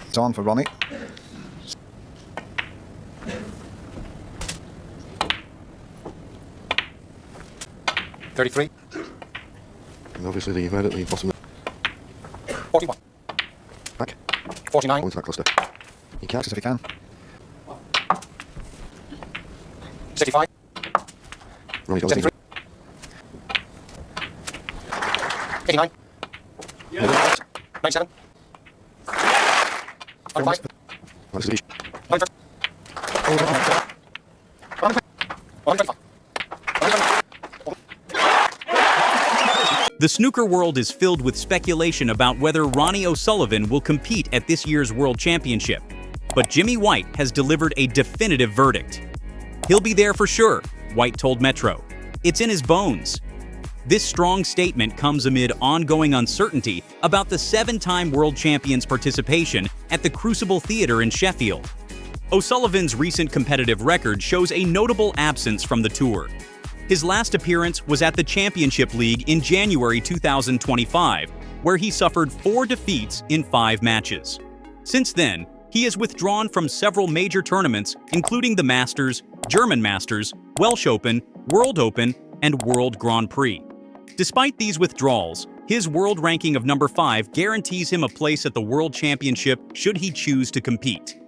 It's on for Ronnie. $33. And obviously the red at the bottom. 41. Back. 49. Into that cluster. He catches if he can. 65. Ronnie goes 73. 89. 97. 95. That's the 125. The snooker world is filled with speculation about whether Ronnie O'Sullivan will compete at this year's World Championship. But Jimmy White has delivered a definitive verdict. He'll be there for sure, White told Metro. It's in his bones. This strong statement comes amid ongoing uncertainty about the 7-time world champion's participation at the Crucible Theatre in Sheffield. O'Sullivan's recent competitive record shows a notable absence from the tour. His last appearance was at the Championship League in January 2025, where he suffered 4 defeats in 5 matches. Since then, he has withdrawn from several major tournaments, including the Masters, German Masters, Welsh Open, World Open, and World Grand Prix. Despite these withdrawals, his world ranking of number 5 guarantees him a place at the World Championship should he choose to compete.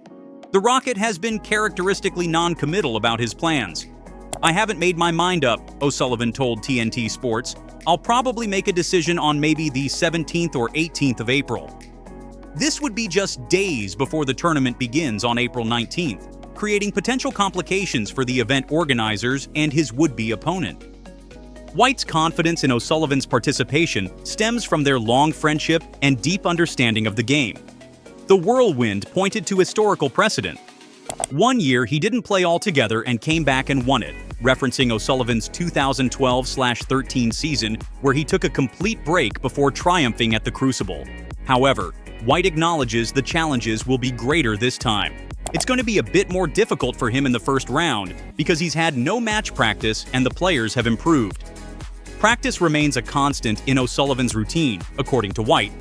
The Rocket has been characteristically non-committal about his plans. "I haven't made my mind up," O'Sullivan told TNT Sports. "I'll probably make a decision on maybe the 17th or 18th of April." This would be just days before the tournament begins on April 19th, creating potential complications for the event organizers and his would-be opponent. White's confidence in O'Sullivan's participation stems from their long friendship and deep understanding of the game. The whirlwind pointed to historical precedent. One year, he didn't play altogether and came back and won it, referencing O'Sullivan's 2012-13 season, where he took a complete break before triumphing at the Crucible. However, White acknowledges the challenges will be greater this time. It's going to be a bit more difficult for him in the first round because he's had no match practice and the players have improved. Practice remains a constant in O'Sullivan's routine, according to White.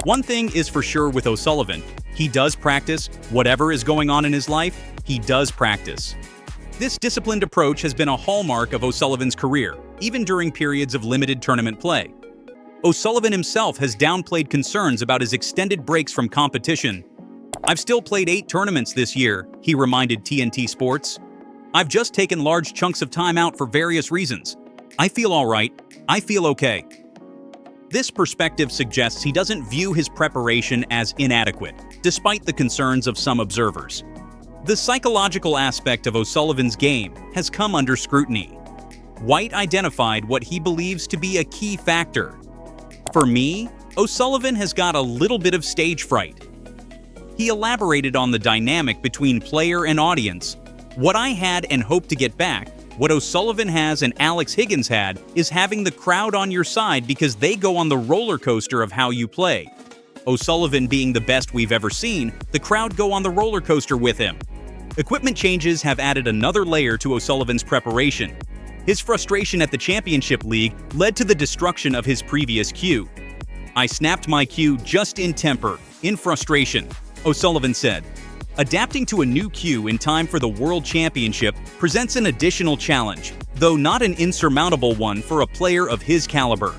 One thing is for sure with O'Sullivan: he does practice. Whatever is going on in his life, he does practice. This disciplined approach has been a hallmark of O'Sullivan's career, even during periods of limited tournament play. O'Sullivan himself has downplayed concerns about his extended breaks from competition. "I've still played 8 tournaments this year," he reminded TNT Sports. "I've just taken large chunks of time out for various reasons. I feel all right. I feel okay." This perspective suggests he doesn't view his preparation as inadequate, despite the concerns of some observers. The psychological aspect of O'Sullivan's game has come under scrutiny. White identified what he believes to be a key factor. "For me, O'Sullivan has got a little bit of stage fright." He elaborated on the dynamic between player and audience. "What I had and hope to get back, what O'Sullivan has and Alex Higgins had, is having the crowd on your side because they go on the roller coaster of how you play. O'Sullivan being the best we've ever seen, the crowd go on the roller coaster with him." Equipment changes have added another layer to O'Sullivan's preparation. His frustration at the Championship League led to the destruction of his previous cue. "I snapped my cue just in temper, in frustration," O'Sullivan said. Adapting to a new cue in time for the World Championship presents an additional challenge, though not an insurmountable one for a player of his caliber.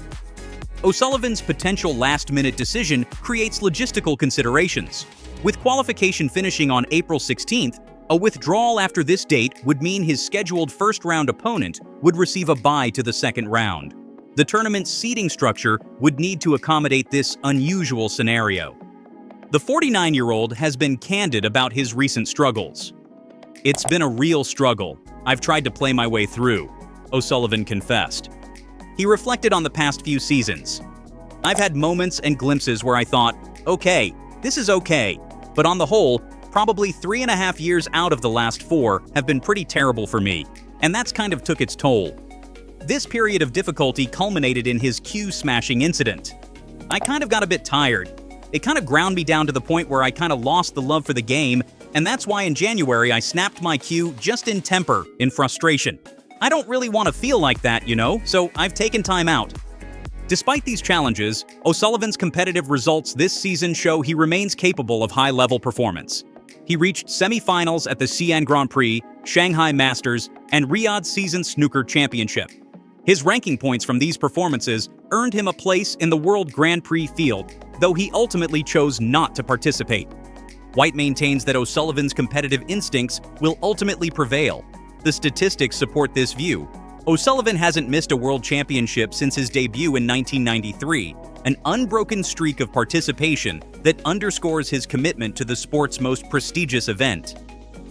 O'Sullivan's potential last-minute decision creates logistical considerations. With qualification finishing on April 16th, a withdrawal after this date would mean his scheduled first-round opponent would receive a bye to the second round. The tournament's seeding structure would need to accommodate this unusual scenario. The 49-year-old has been candid about his recent struggles. "It's been a real struggle. I've tried to play my way through," O'Sullivan confessed. He reflected on the past few seasons. "I've had moments and glimpses where I thought, okay, this is okay, but on the whole, probably 3.5 years out of the last 4 have been pretty terrible for me, and that's kind of took its toll." This period of difficulty culminated in his cue smashing incident. "I kind of got a bit tired. It kind of ground me down to the point where I kind of lost the love for the game, and that's why in January I snapped my cue just in temper, in frustration. I don't really want to feel like that, you know, so I've taken time out." Despite these challenges, O'Sullivan's competitive results this season show he remains capable of high-level performance. He reached semi-finals at the Xi'an Grand Prix, Shanghai Masters, and Riyadh Season Snooker Championship. His ranking points from these performances earned him a place in the World Grand Prix field, though he ultimately chose not to participate. White maintains that O'Sullivan's competitive instincts will ultimately prevail. The statistics support this view. O'Sullivan hasn't missed a World Championship since his debut in 1993, an unbroken streak of participation that underscores his commitment to the sport's most prestigious event.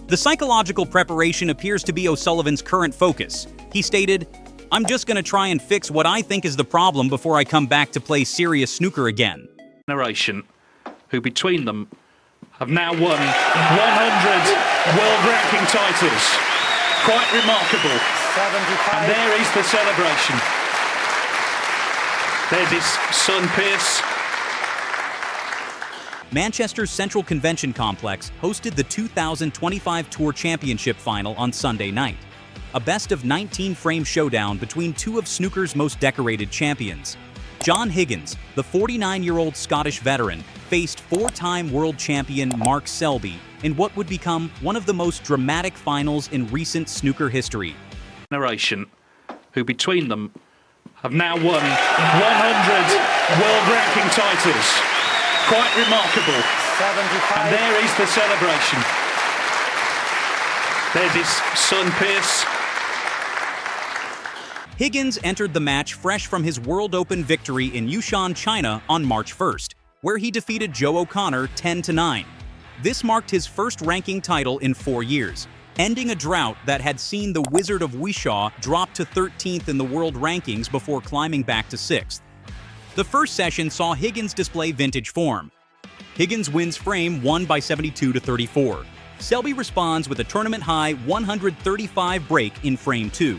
The psychological preparation appears to be O'Sullivan's current focus. He stated, "I'm just going to try and fix what I think is the problem before I come back to play serious snooker again." Generation, who between them have now won 100 world ranking titles. Quite remarkable. 75. And there is the celebration. There's his son, Pierce. Manchester's Central Convention Complex hosted the 2025 Tour Championship final on Sunday night, a best-of-19 frame showdown between two of snooker's most decorated champions. John Higgins, the 49-year-old Scottish veteran, faced four-time world champion Mark Selby in what would become one of the most dramatic finals in recent snooker history. Generation, who between them have now won 100 world ranking titles. Quite remarkable. 75. And there is the celebration. There's his son, Pierce. Higgins entered the match fresh from his World Open victory in Yushan, China on March 1st, where he defeated Joe O'Connor 10-9. This marked his first ranking title in 4 years, ending a drought that had seen the Wizard of Wishaw drop to 13th in the world rankings before climbing back to 6th. The first session saw Higgins display vintage form. Higgins wins frame 1 by 72-34. Selby responds with a tournament-high 135 break in frame 2.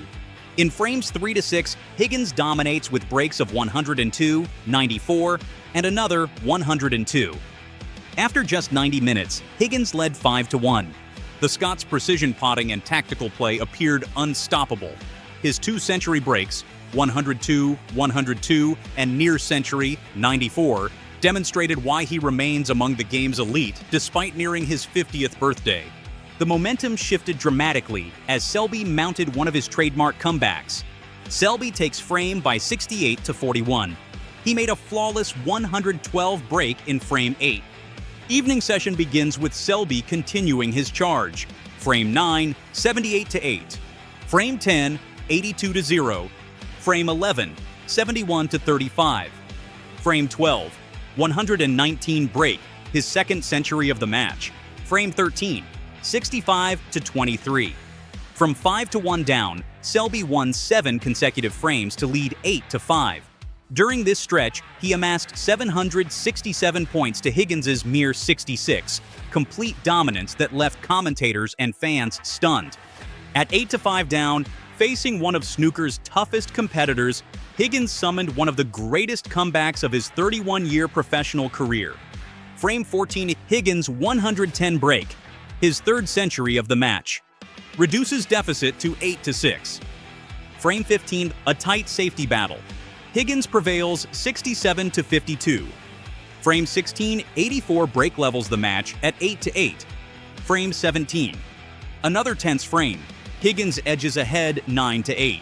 In frames 3 to 6, Higgins dominates with breaks of 102, 94, and another 102. After just 90 minutes, Higgins led 5-1. The Scots' precision potting and tactical play appeared unstoppable. His two-century breaks, 102, 102, and near-century, 94, demonstrated why he remains among the game's elite despite nearing his 50th birthday. The momentum shifted dramatically as Selby mounted one of his trademark comebacks. Selby takes frame by 68-41. He made a flawless 112 break in frame 8. Evening session begins with Selby continuing his charge. Frame 9, 78-8. Frame 10, 82-0. Frame 11, 71-35. Frame 12, 119 break, his second century of the match. Frame 13, 65-23. From 5-1 down, Selby won 7 consecutive frames to lead 8-5. During this stretch, he amassed 767 points to Higgins's mere 66, complete dominance that left commentators and fans stunned. At 8-5 down, facing one of snooker's toughest competitors, Higgins summoned one of the greatest comebacks of his 31-year professional career. Frame 14, Higgins' 110 break, his third century of the match, reduces deficit to 8-6. Frame 15, a tight safety battle. Higgins prevails 67-52. Frame 16, 84 break levels the match at 8-8. Frame 17. Another tense frame. Higgins edges ahead 9-8.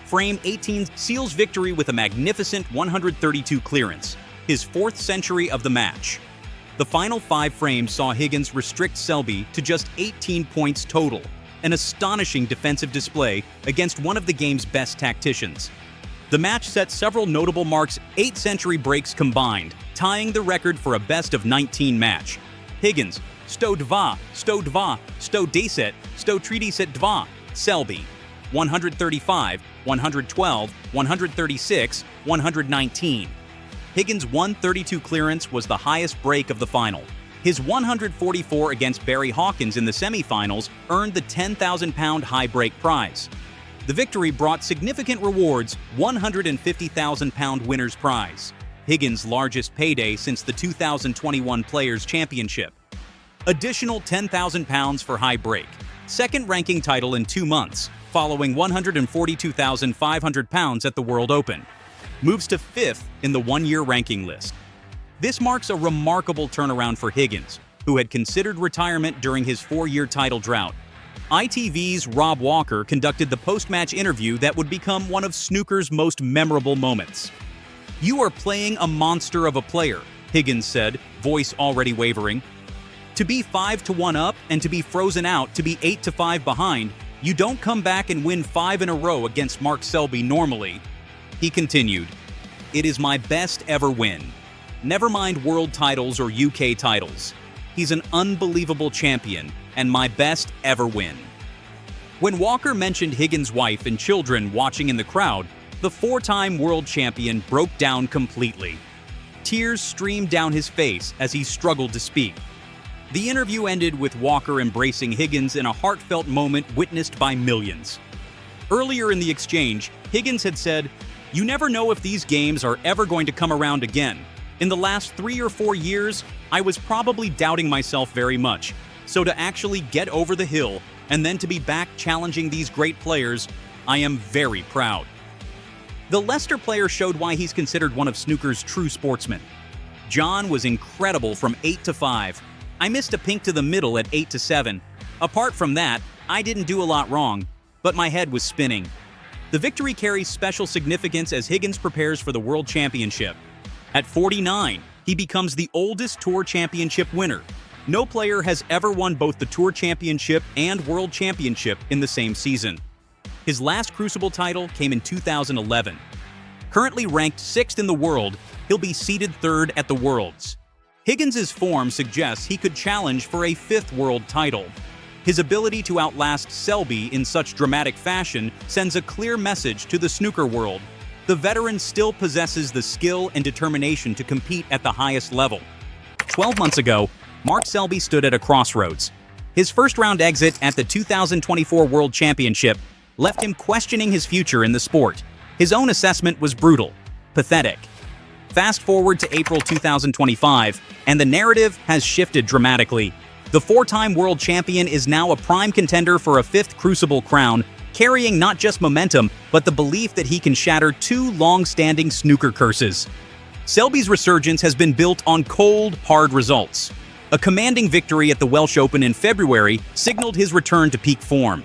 Frame 18 seals victory with a magnificent 132 clearance, his fourth century of the match. The final 5 frames saw Higgins restrict Selby to just 18 points total, an astonishing defensive display against one of the game's best tacticians. The match set several notable marks, 8 century breaks combined, tying the record for a best-of-19 match. Higgins, 102, 102, 110, 132. Selby, 135, 112, 136, 119. Higgins' 132 clearance was the highest break of the final. His 144 against Barry Hawkins in the semifinals earned the 10,000-pound high break prize. The victory brought significant rewards, £150,000 winner's prize, Higgins' largest payday since the 2021 Players' Championship. Additional £10,000 for high break, second ranking title in 2 months, following £142,500 at the World Open. moves to 5th in the one-year ranking list. This marks a remarkable turnaround for Higgins, who had considered retirement during his 4-year title drought. ITV's Rob Walker conducted the post-match interview that would become one of snooker's most memorable moments. "You are playing a monster of a player," Higgins said, voice already wavering. "To be 5-1 up and to be frozen out to be 8-5 behind, you don't come back and win 5 in a row against Mark Selby normally." He continued, "It is my best ever win. Never mind world titles or UK titles. He's an unbelievable champion and my best ever win." When Walker mentioned Higgins' wife and children watching in the crowd, the 4-time world champion broke down completely. Tears streamed down his face as he struggled to speak. The interview ended with Walker embracing Higgins in a heartfelt moment witnessed by millions. Earlier in the exchange, Higgins had said, "You never know if these games are ever going to come around again. In the last 3 or 4 years, I was probably doubting myself very much. So to actually get over the hill and then to be back challenging these great players, I am very proud." The Leicester player showed why he's considered one of snooker's true sportsmen. "John was incredible from 8-5. I missed a pink to the middle at 8-7. Apart from that, I didn't do a lot wrong, but my head was spinning." The victory carries special significance as Higgins prepares for the World Championship. At 49, he becomes the oldest Tour Championship winner. No player has ever won both the Tour Championship and World Championship in the same season. His last Crucible title came in 2011. Currently ranked 6th in the world, he'll be seeded 3rd at the Worlds. Higgins' form suggests he could challenge for a 5th world title. His ability to outlast Selby in such dramatic fashion sends a clear message to the snooker world. The veteran still possesses the skill and determination to compete at the highest level. 12 months ago, Mark Selby stood at a crossroads. His first-round exit at the 2024 World Championship left him questioning his future in the sport. His own assessment was brutal, pathetic. Fast forward to April 2025, and the narrative has shifted dramatically. The 4-time world champion is now a prime contender for a 5th Crucible crown, carrying not just momentum, but the belief that he can shatter 2 long-standing snooker curses. Selby's resurgence has been built on cold, hard results. A commanding victory at the Welsh Open in February signaled his return to peak form.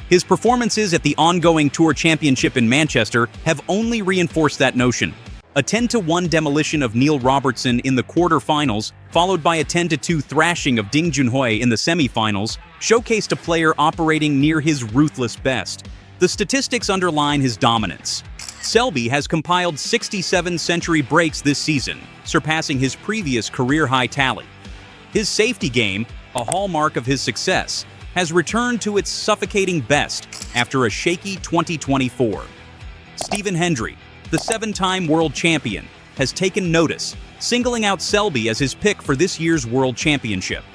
His performances at the ongoing Tour Championship in Manchester have only reinforced that notion. A 10-1 demolition of Neil Robertson in the quarter-finals, followed by a 10-2 thrashing of Ding Junhui in the semi-finals, showcased a player operating near his ruthless best. The statistics underline his dominance. Selby has compiled 67 century breaks this season, surpassing his previous career-high tally. His safety game, a hallmark of his success, has returned to its suffocating best after a shaky 2024. Stephen Hendry, the 7-time world champion, has taken notice, singling out Selby as his pick for this year's World Championship.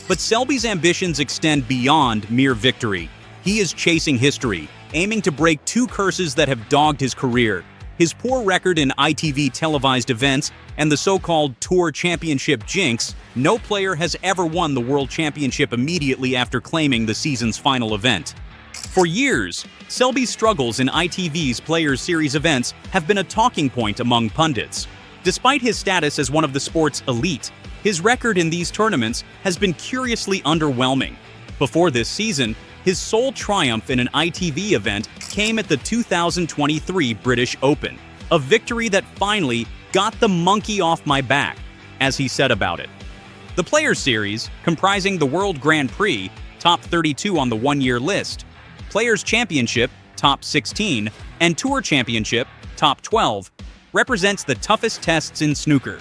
But Selby's ambitions extend beyond mere victory. He is chasing history, aiming to break 2 curses that have dogged his career: his poor record in ITV televised events and the so-called Tour Championship jinx. No player has ever won the World Championship immediately after claiming the season's final event. For years, Selby's struggles in ITV's Players Series events have been a talking point among pundits. Despite his status as one of the sport's elite, his record in these tournaments has been curiously underwhelming. Before this season, his sole triumph in an ITV event came at the 2023 British Open, a victory that finally got the monkey off my back, as he said about it. The Players Series, comprising the World Grand Prix, top 32 on the one-year list, Players Championship, top 16, and Tour Championship, top 12, represents the toughest tests in snooker.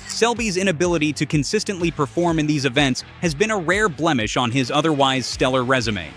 Selby's inability to consistently perform in these events has been a rare blemish on his otherwise stellar resume.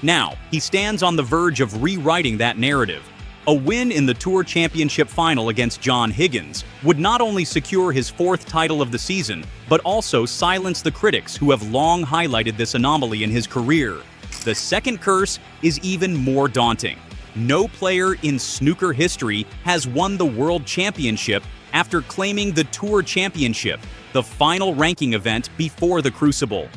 Now, he stands on the verge of rewriting that narrative. A win in the Tour Championship final against John Higgins would not only secure his 4th title of the season, but also silence the critics who have long highlighted this anomaly in his career. The second curse is even more daunting. No player in snooker history has won the World Championship after claiming the Tour Championship, the final ranking event before the Crucible.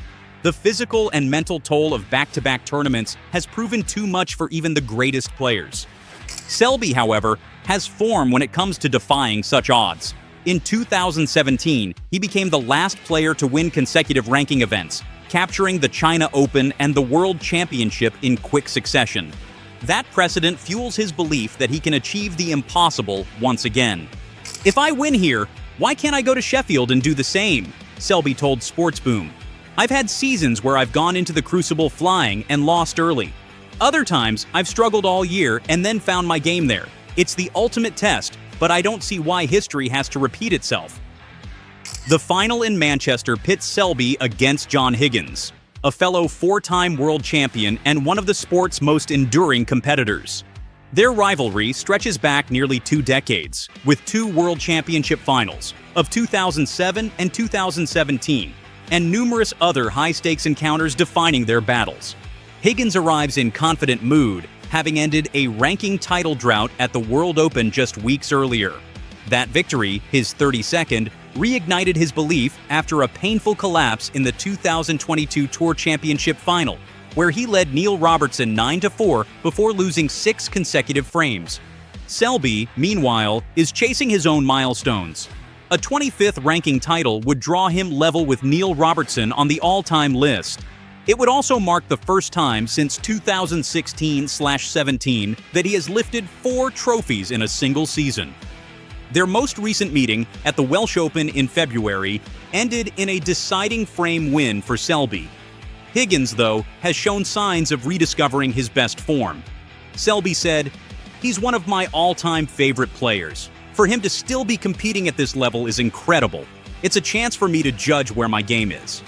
The physical and mental toll of back-to-back tournaments has proven too much for even the greatest players. Selby, however, has form when it comes to defying such odds. In 2017, he became the last player to win consecutive ranking events, capturing the China Open and the World Championship in quick succession. That precedent fuels his belief that he can achieve the impossible once again. "If I win here, why can't I go to Sheffield and do the same?" Selby told Sportsboom. "I've had seasons where I've gone into the Crucible flying and lost early. Other times, I've struggled all year and then found my game there. It's the ultimate test, but I don't see why history has to repeat itself." The final in Manchester pits Selby against John Higgins, a fellow four-time world champion and one of the sport's most enduring competitors. Their rivalry stretches back nearly 2 decades, with 2 World Championship finals of 2007 and 2017, and numerous other high-stakes encounters defining their battles. Higgins arrives in confident mood, having ended a ranking title drought at the World Open just weeks earlier. That victory, his 32nd, reignited his belief after a painful collapse in the 2022 Tour Championship final, where he led Neil Robertson 9-4 before losing 6 consecutive frames. Selby, meanwhile, is chasing his own milestones. A 25th ranking title would draw him level with Neil Robertson on the all-time list. It would also mark the first time since 2016/17 that he has lifted 4 trophies in a single season. Their most recent meeting at the Welsh Open in February ended in a deciding frame win for Selby. Higgins, though, has shown signs of rediscovering his best form. Selby said, "He's one of my all-time favorite players. For him to still be competing at this level is incredible. It's a chance for me to judge where my game is."